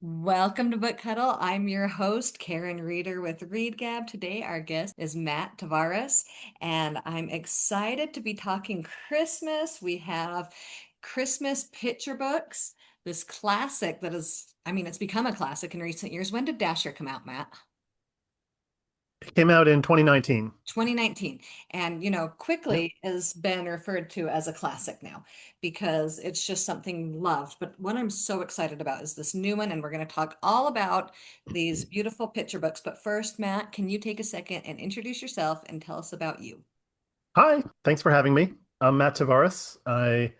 Welcome to Book Cuddle. I'm your host, Karen Reader with Readgab. Today, our guest is Matt Tavares, and I'm excited to be talking Christmas. We have Christmas picture books, this classic that it's become a classic in recent years. When did Dasher come out, Matt? It came out in 2019. 2019. And, Yep. quickly has been referred to as a classic now because it's just something loved. But what I'm so excited about is this new one, and we're going to talk all about these beautiful picture books. But first, Matt, can you take a second and introduce yourself and tell us about you? Hi, thanks for having me. I'm Matt Tavares. I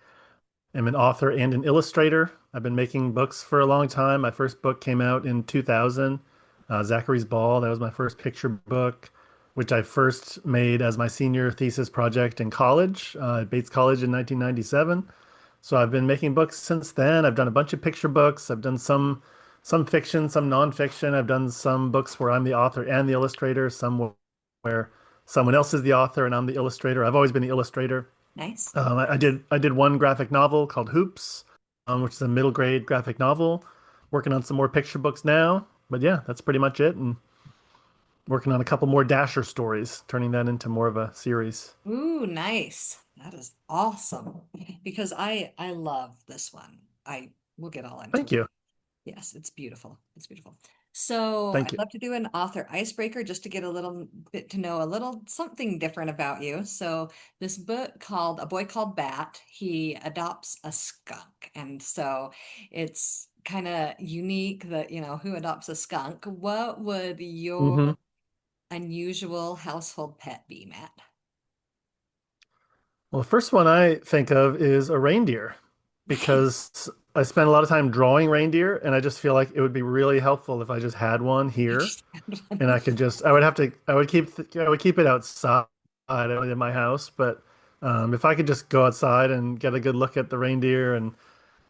am an author and an illustrator. I've been making books for a long time. My first book came out in 2000, Zachary's Ball. That was my first picture book, which I first made as my senior thesis project in college, at Bates College in 1997. So I've been making books since then. I've done a bunch of picture books. I've done some fiction, some nonfiction. I've done some books where I'm the author and the illustrator, some where someone else is the author and I'm the illustrator. I've always been the illustrator. Nice. I did one graphic novel called Hoops, which is a middle grade graphic novel. Working on some more picture books now. But yeah, that's pretty much it. And working on a couple more Dasher stories, turning that into more of a series. Ooh, nice. That is awesome. Because I love this one. I will get all into Thank it. you. Yes, it's beautiful. It's beautiful. So Thank I'd you. love to do an author icebreaker just to get a little bit to know a little something different about you. So this book called A Boy Called Bat, he adopts a skunk. And so it's kind of unique that, who adopts a skunk? What would your hmm unusual household pet be, Matt? Well, the first one I think of is a reindeer Nice. because I spend a lot of time drawing reindeer, and I just feel like it would be really helpful if I just had one I here, just had one. and I would keep it outside in my house, but if I could just go outside and get a good look at the reindeer, and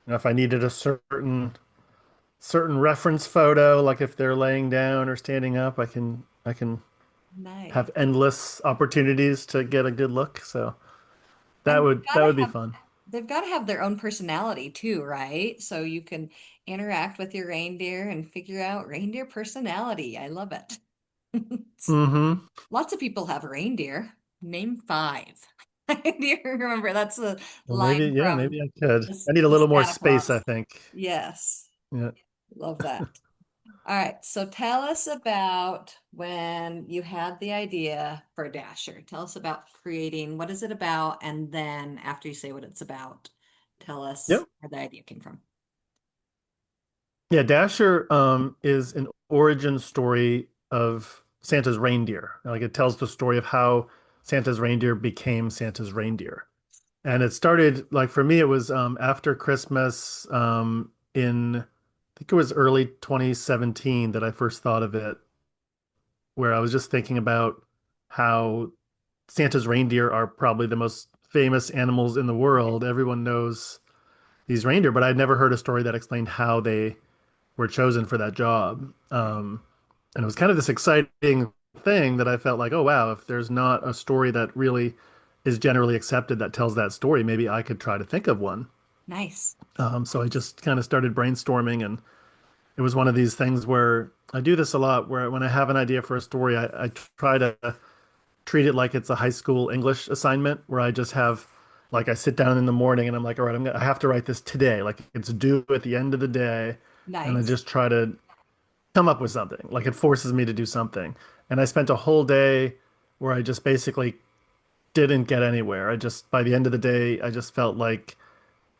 if I needed a certain reference photo, like if they're laying down or standing up, I can Nice. have endless opportunities to get a good look. So that And would that would be fun. they've got to have their own personality too, right? So you can interact with your reindeer and figure out reindeer personality. I love it. hmm Lots of people have reindeer. Name five. Do you remember? That's a Well, maybe, line yeah, from maybe I could. the, I need a the little more Santa space, I Claus. think. Yes, Yeah. love that. All right, so tell us about when you had the idea for Dasher. Tell us about creating, what is it about? And then after you say what it's about, tell us Yep. where the idea came from. Yeah, Dasher is an origin story of Santa's reindeer. Like it tells the story of how Santa's reindeer became Santa's reindeer. And it started like for me it was after Christmas in I think it was early 2017 that I first thought of it, where I was just thinking about how Santa's reindeer are probably the most famous animals in the world. Everyone knows these reindeer, but I'd never heard a story that explained how they were chosen for that job. And it was kind of this exciting thing that I felt like, oh wow, if there's not a story that really is generally accepted that tells that story, maybe I could try to think of one. Nice. So I just kind of started brainstorming, and it was one of these things where I do this a lot, where when I have an idea for a story, I try to treat it like it's a high school English assignment, where I just have like I sit down in the morning and I'm like, all right, I have to write this today. Like it's due at the end of the day, and I Nice. just try to come up with something. Like it forces me to do something. And I spent a whole day where I just basically didn't get anywhere. I just by the end of the day, I just felt like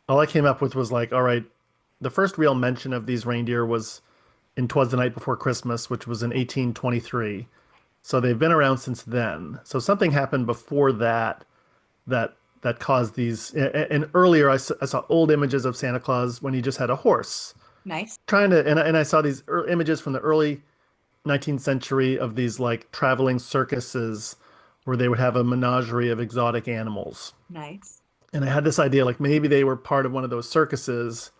all I came up with was like, all right, the first real mention of these reindeer was in "Twas the Night Before Christmas," which was in 1823. So they've been around since then. So something happened before that caused these. And earlier, I saw old images of Santa Claus when he just had a horse. Nice. Trying to, and I saw these images from the early 19th century of these like traveling circuses where they would have a menagerie of exotic animals. Nice. And I had this idea like maybe they were part of one of those circuses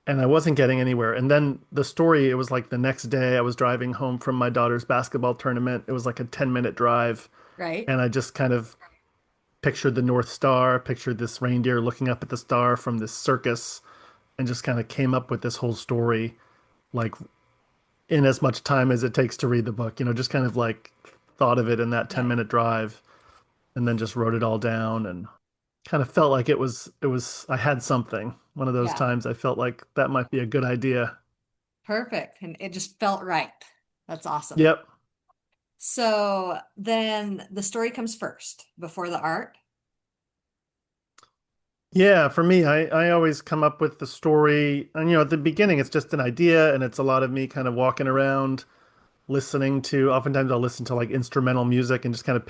and I wasn't getting anywhere. And then the story, it was like the next day I was driving home from my daughter's basketball tournament. It was like a 10-minute drive. Right. And I just kind of pictured the North Star, pictured this reindeer looking up at the star from this circus, and just kind of came up with this whole story. like in as much time as it takes to read the book, just kind of like thought of it in that 10 Right. minute drive and then just wrote it all down and kind of felt like it was I had something. One of those Yeah. times I felt like that might be a good idea. Perfect. And it just felt right. That's awesome. Yep. So then the story comes first before the art. Yeah, for me, I always come up with the story, and at the beginning it's just an idea, and it's a lot of me kind of walking around, listening to. Oftentimes I'll listen to like instrumental music and just kind of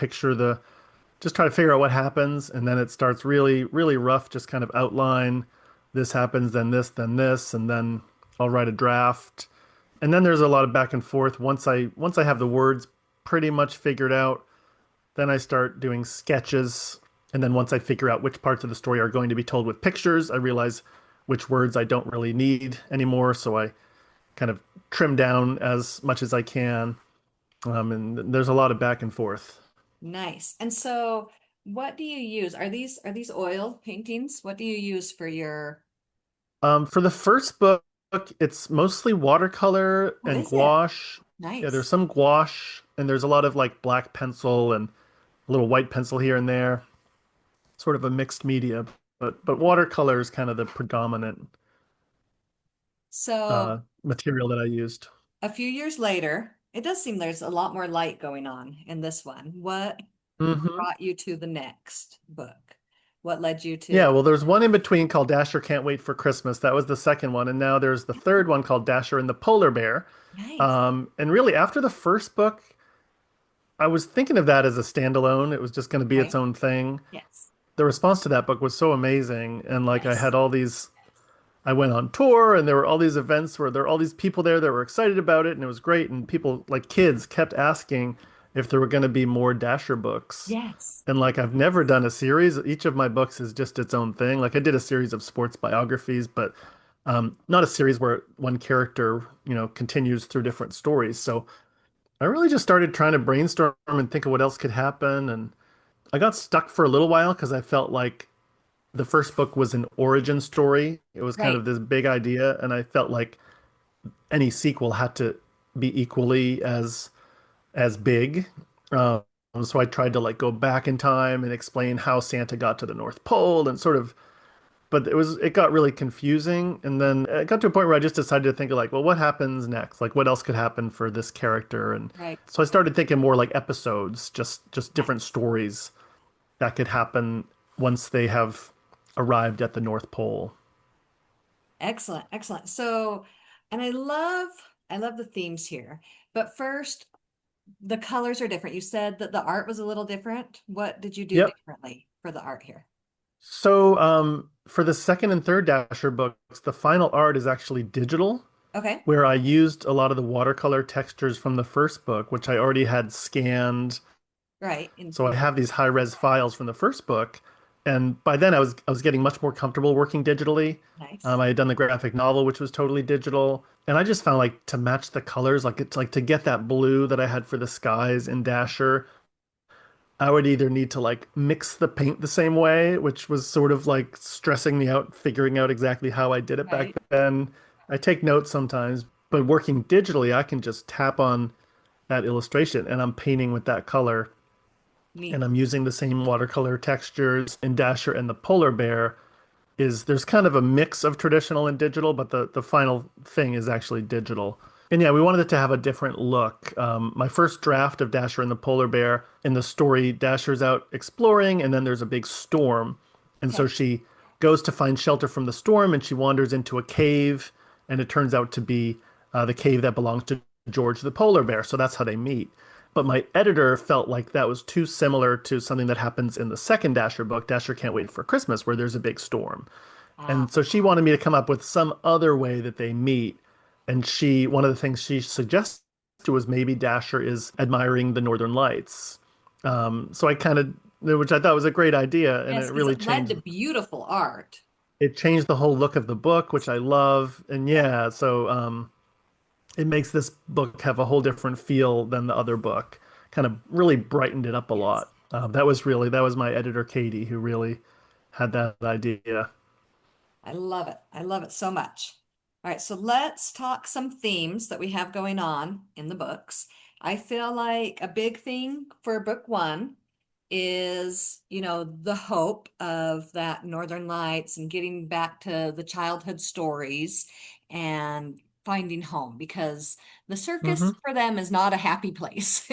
just try to figure out what happens, and then it starts really, really rough, just kind of outline. This happens, then this, and then I'll write a draft, and then there's a lot of back and forth. Once I have the words pretty much figured out, then I start doing sketches. And then once I figure out which parts of the story are going to be told with pictures, I realize which words I don't really need anymore. So I kind of trim down as much as I can. And there's a lot of back and forth. Nice. And so what do you use? Are these oil paintings? What do you use for your For the first book, it's mostly watercolor Oh, and is it? gouache. Yeah, there's Nice. some gouache and there's a lot of like black pencil and a little white pencil here and there, sort of a mixed media. But watercolor is kind of the predominant So material that I used. a few years later, it does seem there's a lot more light going on in this one. What Hmm. brought you to the next book? What led you to Yeah, well, there's one in between called Dasher Can't Wait for Christmas. That was the second one. And now there's the third one called Dasher and the Polar Bear. Nice. And really, after the first book, I was thinking of that as a standalone. It was just going to be its Right? own thing. Yes. The response to that book was so amazing. And like, I Yes. had all these, I went on tour and there were all these events where there were all these people there that were excited about it. And it was great. And people, like kids, kept asking if there were going to be more Dasher books. Yes. And like I've never done a series. Each of my books is just its own thing. Like I did a series of sports biographies, but not a series where one character, continues through different stories. So I really just started trying to brainstorm and think of what else could happen. And I got stuck for a little while because I felt like the first book was an origin story. It was kind Right. of this big idea, and I felt like any sequel had to be equally as big. Um, so I tried to like go back in time and explain how Santa got to the North Pole and sort of, but it got really confusing. And then it got to a point where I just decided to think of like, well, what happens next? Like what else could happen for this character? And Right. so I started thinking more like episodes, just Nice. different stories that could happen once they have arrived at the North Pole. Excellent. Excellent. So, and I love the themes here. But first, the colors are different. You said that the art was a little different. What did you do Yep. differently for the art here? So for the second and third Dasher books, the final art is actually digital, Okay. where I used a lot of the watercolor textures from the first book, which I already had scanned. Right. So I have these high res files from the first book, and by then I was getting much more comfortable working digitally. Nice. I had done the graphic novel, which was totally digital, and I just found like to match the colors, like it's like to get that blue that I had for the skies in Dasher, I would either need to like mix the paint the same way, which was sort of like stressing me out, figuring out exactly how I did it back Right. then. I take notes sometimes, but working digitally, I can just tap on that illustration and I'm painting with that color and Neat. I'm using the same watercolor textures in Dasher and the polar bear is there's kind of a mix of traditional and digital, but the final thing is actually digital. And yeah, we wanted it to have a different look. My first draft of Dasher and the Polar Bear in the story, Dasher's out exploring, and then there's a big storm. And so Okay. she goes to find shelter from the storm, and she wanders into a cave, and it turns out to be the cave that belongs to George the Polar Bear. So that's how they meet. But my editor felt like that was too similar to something that happens in the second Dasher book, Dasher Can't Wait for Christmas, where there's a big storm. Ah, And so she wanted me to come up with some other way that they meet. And one of the things she suggested was maybe Dasher is admiring the Northern Lights. So I kind of, which I thought was a great idea, and yes, it because really it led to changed. beautiful art. It changed the whole look of the book, which I love. And Yeah. yeah, so it makes this book have a whole different feel than the other book. Kind of really brightened it up a Yes. lot. That was my editor Katie who really had that idea. I love it. I love it so much. All right, so let's talk some themes that we have going on in the books. I feel like a big thing for book one is, the hope of that Northern Lights and getting back to the childhood stories and finding home because the circus Hmm. for them is not a happy place.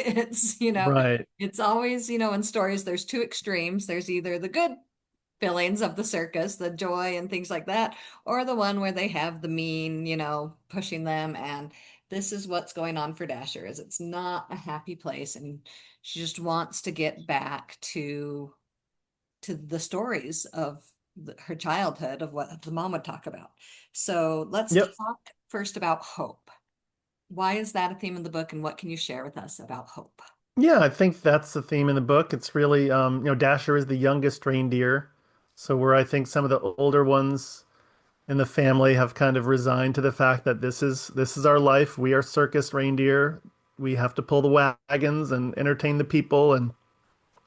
Right. It's always, in stories, there's two extremes. There's either the good feelings of the circus, the joy and things like that, or the one where they have the mean, pushing them. And this is what's going on for Dasher is it's not a happy place, and she just wants to get back to the stories of her childhood of what the mom would talk about. So let's Yep. talk first about hope. Why is that a theme in the book, and what can you share with us about hope? Yeah, I think that's the theme in the book. It's really, Dasher is the youngest reindeer. So where I think some of the older ones in the family have kind of resigned to the fact that this is our life. We are circus reindeer. We have to pull the wagons and entertain the people, and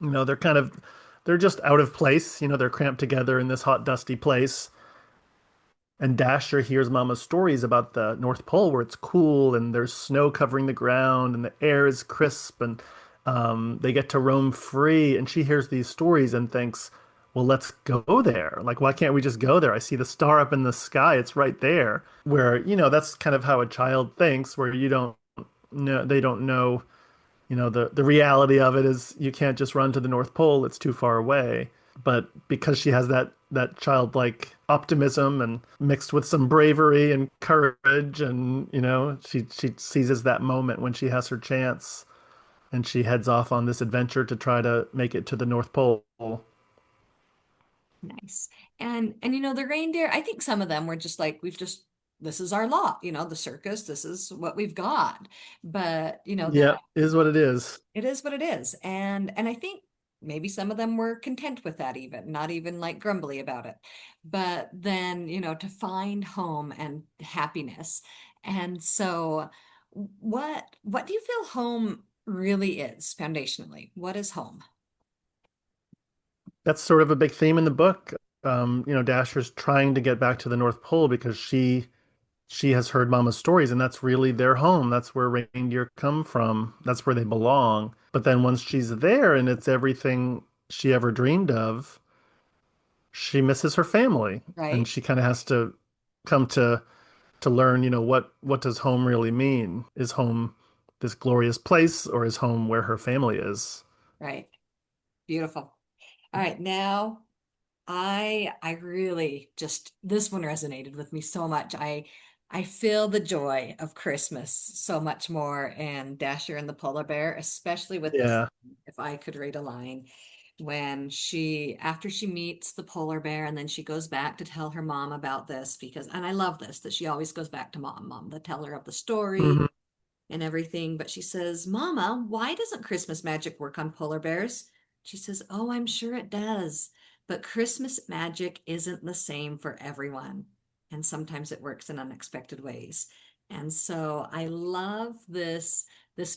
they're just out of place. They're cramped together in this hot, dusty place. And Dasher hears Mama's stories about the North Pole where it's cool and there's snow covering the ground and the air is crisp and they get to roam free. And she hears these stories and thinks, well, let's go there. Like, why can't we just go there? I see the star up in the sky. It's right there. Where, that's kind of how a child thinks, where you don't know, they don't know, the reality of it is you can't just run to the North Pole. It's too far away. But because she has that childlike optimism and mixed with some bravery and courage, and she seizes that moment when she has her chance, and she heads off on this adventure to try to make it to the North Pole. Nice. And the reindeer, I think some of them were just like, this is our lot, the circus, this is what we've got. But, that Yeah, is what it is. it is what it is. And I think maybe some of them were content with that even, not even like grumbly about it. But then, to find home and happiness. And so what do you feel home really is foundationally? What is home? That's sort of a big theme in the book. Dasher's trying to get back to the North Pole because she has heard Mama's stories, and that's really their home. That's where reindeer come from. That's where they belong. But then once she's there and it's everything she ever dreamed of, she misses her family, and Right? she kind of has to come to learn, what does home really mean? Is home this glorious place, or is home where her family is? Right. Beautiful. All right, now I really just this one resonated with me so much. I feel the joy of Christmas so much more in Dasher and the Polar Bear, especially with this. Yeah. If I could read a line when after she meets the polar bear and then she goes back to tell her mom about this because, and I love this, that she always goes back to mom, the teller of the story Hmm. and everything. But she says, Mama, why doesn't Christmas magic work on polar bears? She says, Oh, I'm sure it does. But Christmas magic isn't the same for everyone. And sometimes it works in unexpected ways. And so I love this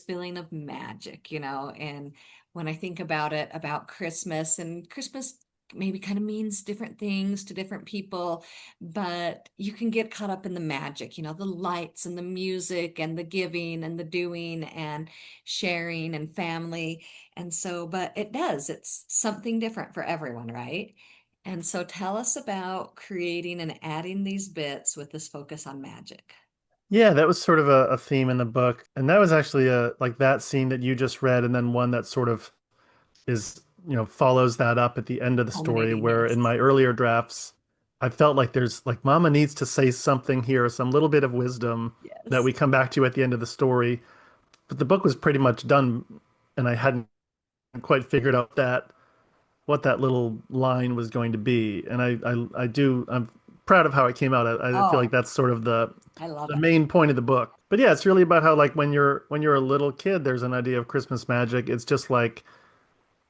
feeling of magic, and when I think about it, about Christmas, and Christmas maybe kind of means different things to different people, but you can get caught up in the magic, the lights and the music and the giving and the doing and sharing and family. And so, but it's something different for everyone, right? And so tell us about creating and adding these bits with this focus on magic. Yeah, that was sort of a theme in the book. And that was actually a like that scene that you just read, and then one that sort of is, follows that up at the end of the story, Culminating, where in yes. my earlier drafts, I felt like there's like Mama needs to say something here, some little bit of wisdom that Yes. we come back to at the end of the story. But the book was pretty much done, and I hadn't quite figured out that what that little line was going to be. And I'm proud of how it came out. I feel like Oh, that's sort of I love the it. main point of the book. But yeah, it's really about how like when you're a little kid, there's an idea of Christmas magic. It's just like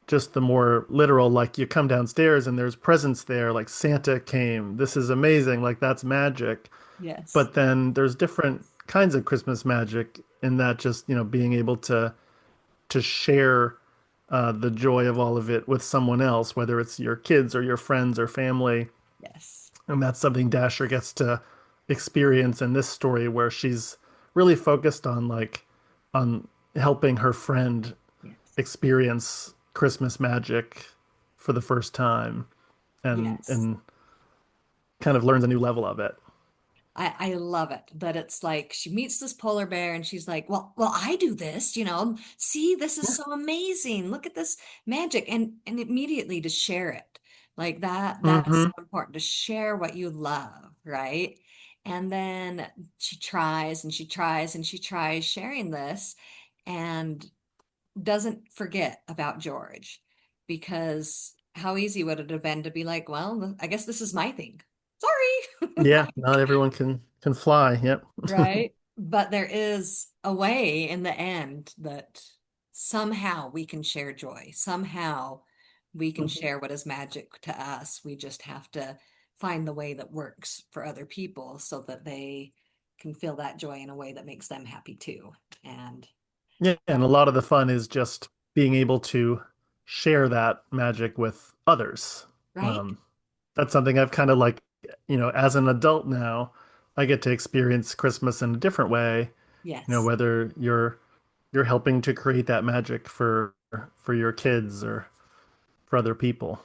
just the more literal, like you come downstairs and there's presents there, like Santa came. This is amazing, like that's magic. Yes. But then there's different kinds of Christmas magic in that just, being able to share the joy of all of it with someone else, whether it's your kids or your friends or family. Yes. And that's something Dasher gets to experience in this story where she's really focused on on helping her friend Yes. experience Christmas magic for the first time Yes. and kind of learns a new level of it. I love it that it's like she meets this polar bear and she's like, well, I do this, see, this is Yeah. so amazing. Look at this magic. And immediately to share it. Like that is so Hmm. important to share what you love, right? And then she tries and she tries and she tries sharing this and doesn't forget about George because how easy would it have been to be like, well, I guess this is my thing. Sorry. Yeah, not everyone can fly. Yep. Right? But there is a way in the end that somehow we can share joy. Somehow we can share what is magic to us. We just have to find the way that works for other people so that they can feel that joy in a way that makes them happy too. And Yeah, and a lot of the fun is just being able to share that magic with others. right? Um, that's something I've kind of as an adult now, I get to experience Christmas in a different way, Yes. whether you're helping to create that magic for your kids or for other people.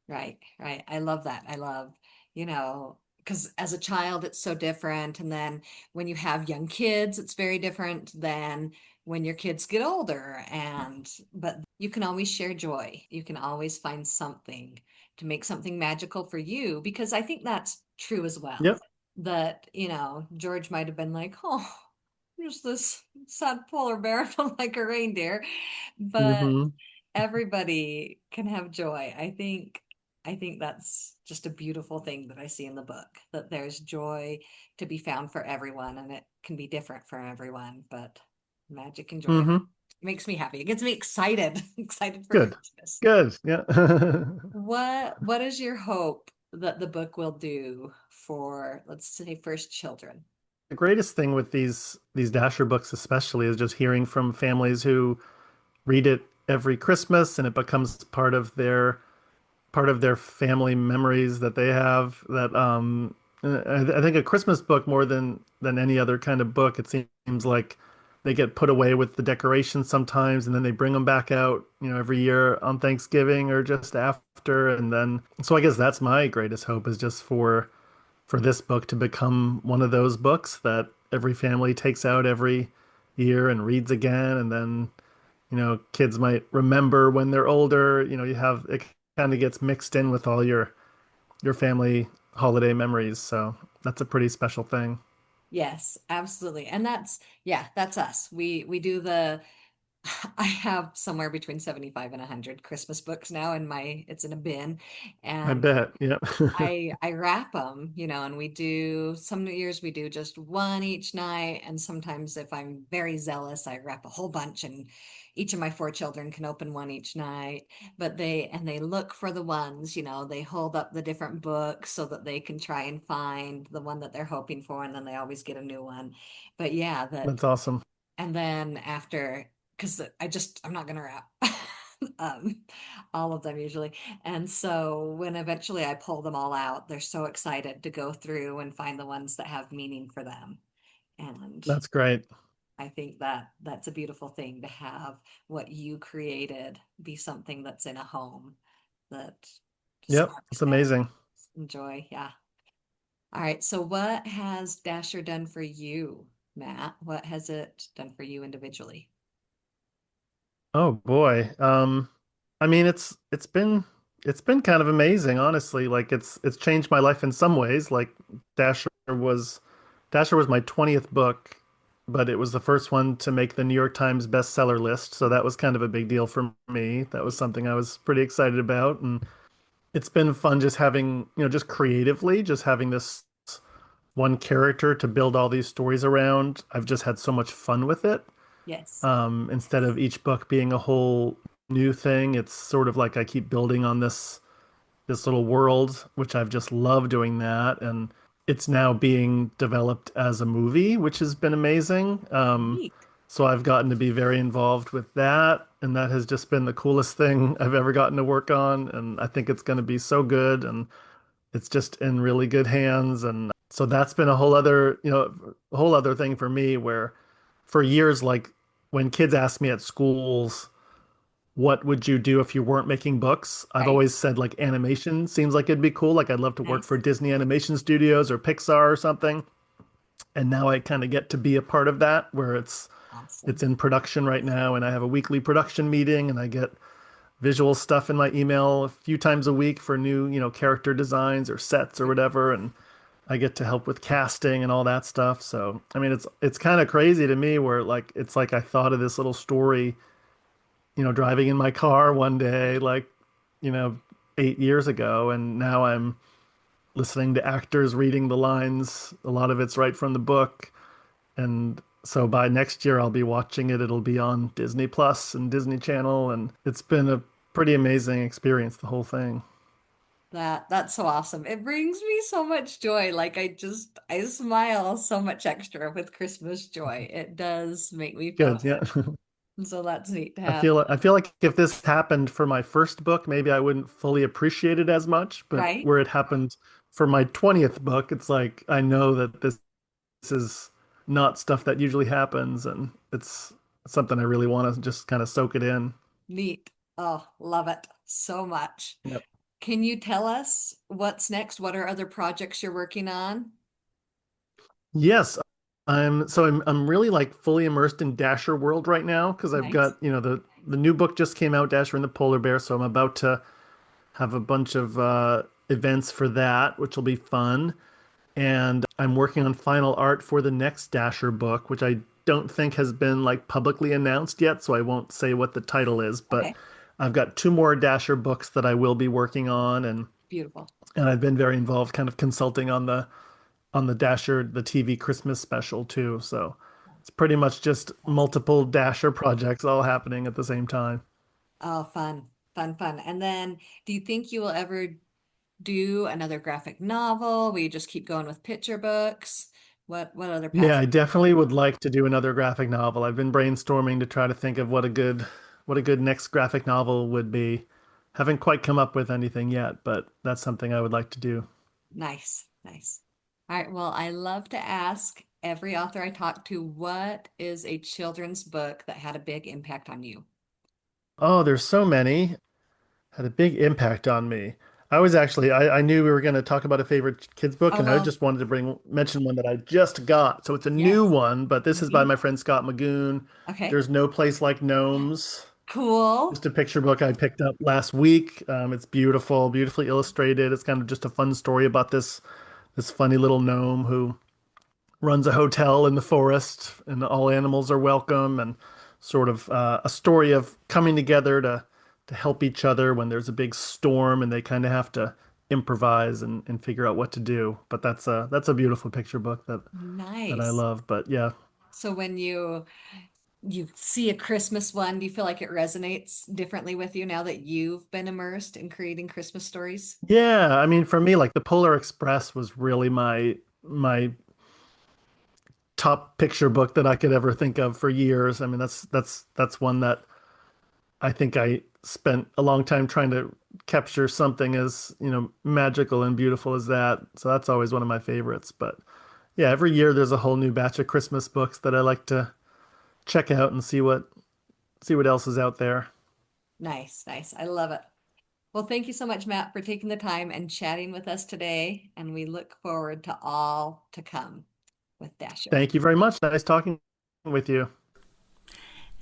Right, right. I love that. I love, because as a child, it's so different. And then when you have young kids, it's very different than when your kids get older. But you can always share joy. You can always find something to make something magical for you, because I think that's true as well. Yep. That, George might have been like, oh, there's this sad polar bear like a reindeer. But Hmm. everybody can have joy. I think that's just a beautiful thing that I see in the book, that there's joy to be found for everyone and it can be different for everyone, but magic and joy Hmm. makes me happy. It gets me excited, excited for Good. Christmas. Good. Yeah. What is your hope that the book will do for, let's say, first children? The greatest thing with these Dasher books especially is just hearing from families who read it every Christmas and it becomes part of their family memories that they have that I think a Christmas book more than any other kind of book, it seems like they get put away with the decorations sometimes and then they bring them back out, every year on Thanksgiving or just after. And then so I guess that's my greatest hope is just for this book to become one of those books that every family takes out every year and reads again. And then, kids might remember when they're older. You have it kind of gets mixed in with all your family holiday memories. So that's a pretty special thing. Yes, absolutely. And yeah, that's us. We do the I have somewhere between 75 and 100 Christmas books now in it's in a bin. I And bet. Yeah. I wrap them, and we do some years we do just one each night, and sometimes if I'm very zealous, I wrap a whole bunch, and each of my four children can open one each night. But they look for the ones, they hold up the different books so that they can try and find the one that they're hoping for, and then they always get a new one. But yeah, that That's awesome. and then after, because I'm not gonna wrap um, all of them usually. And so when eventually I pull them all out, they're so excited to go through and find the ones that have meaning for them. And That's great. I think that that's a beautiful thing to have what you created be something that's in a home that Yep. sparks It's happiness amazing. and joy. Yeah. All right. So what has Dasher done for you, Matt? What has it done for you individually? Oh boy. I mean it's been kind of amazing, honestly. Like it's changed my life in some ways. Like Dasher was my 20th book, but it was the first one to make the New York Times bestseller list. So that was kind of a big deal for me. That was something I was pretty excited about. And it's been fun just having, just creatively, just having this one character to build all these stories around. I've just had so much fun with it. Yes. Instead of each book being a whole new thing, it's sort of like I keep building on this little world, which I've just loved doing that. And it's now being developed as a movie, which has been amazing. Neat. So I've gotten to be very involved with that, and that has just been the coolest thing I've ever gotten to work on. And I think it's going to be so good, and it's just in really good hands. And So that's been a whole other, a whole other thing for me where for years, like when kids ask me at schools, what would you do if you weren't making books? I've Right? always said like animation seems like it'd be cool. Like I'd love to work for Nice. Disney Animation Studios or Pixar or something. And now I kind of get to be a part of that where it's Awesome. in production right now and I have a weekly production meeting and I get visual stuff in my email a few times a week for new, character designs or sets or whatever and I get to help with casting and all that stuff. So, I mean, it's kind of crazy to me where like it's like I thought of this little story, driving in my car one day like, you know, 8 years ago and now I'm listening to actors reading the lines. A lot of it's right from the book. And so by next year, I'll be watching it. It'll be on Disney Plus and Disney Channel. And it's been a pretty amazing experience, the whole thing. That's so awesome. It brings me so much joy. Like I smile so much extra with Christmas joy. It does make me feel Good. Yeah. good. And so that's neat to I have. feel I feel like if this happened for my first book, maybe I wouldn't fully appreciate it as much. But Right? where it happened for my 20th book, it's like I know that this is not stuff that usually happens, and it's something I really want to just kind of soak it in. Neat. Oh, love it so much. Yep. Can you tell us what's next? What are other projects you're working on? Yes, I'm really like fully immersed in Dasher world right now because I've Nice. got, the new book just came out, Dasher and the Polar Bear, so I'm about to have a bunch of events for that, which will be fun. And I'm working on final art for the next Dasher book, which I don't think has been like publicly announced yet, so I won't say what the title is, but Okay. I've got two more Dasher books that I will be working on Beautiful. and I've been very involved kind of consulting on the Dasher, the TV Christmas special too. So it's pretty much just Awesome. multiple Dasher projects all happening at the same time. Oh, fun, fun, fun. And then do you think you will ever do another graphic novel? Will you just keep going with picture books? What other Yeah, paths? I definitely would like to do another graphic novel. I've been brainstorming to try to think of what a good next graphic novel would be. Haven't quite come up with anything yet, but that's something I would like to do. Nice, nice. All right, well, I love to ask every author I talk to, what is a children's book that had a big impact on you? Oh, there's so many. Had a big impact on me. I knew we were going to talk about a favorite kids book, Oh, and I well, just wanted to bring mention one that I just got. So it's a new yes. one, but this is by Mhm. my friend Scott Magoon. Okay. There's No Place Like Gnomes. Cool. Just a picture book I picked up last week. It's beautiful, beautifully illustrated. It's kind of just a fun story about this funny little gnome who runs a hotel in the forest, and all animals are welcome, and sort of a story of coming together to help each other when there's a big storm, and they kind of have to improvise and figure out what to do. But that's a beautiful picture book that I Nice. love. But yeah, So when you see a Christmas one, do you feel like it resonates differently with you now that you've been immersed in creating Christmas stories? yeah. I mean, for me, like the Polar Express was really my top picture book that I could ever think of for years. I mean, that's one that I think I spent a long time trying to capture something as, magical and beautiful as that. So that's always one of my favorites. But yeah, every year there's a whole new batch of Christmas books that I like to check out and see what else is out there. Nice, nice. I love it. Well, thank you so much, Matt, for taking the time and chatting with us today. And we look forward to all to come with Dasher. Thank you very much. Nice talking with you.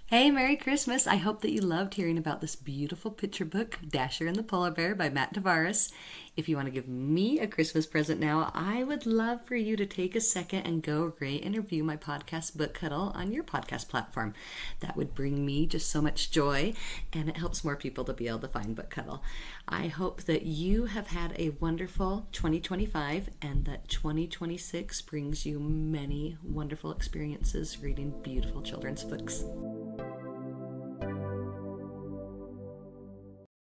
Hey, Merry Christmas. I hope that you loved hearing about this beautiful picture book, Dasher and the Polar Bear by Matt Tavares. If you want to give me a Christmas present now, I would love for you to take a second and go rate and review my podcast, Book Cuddle, on your podcast platform. That would bring me just so much joy, and it helps more people to be able to find Book Cuddle. I hope that you have had a wonderful 2025 and that 2026 brings you many wonderful experiences reading beautiful children's books.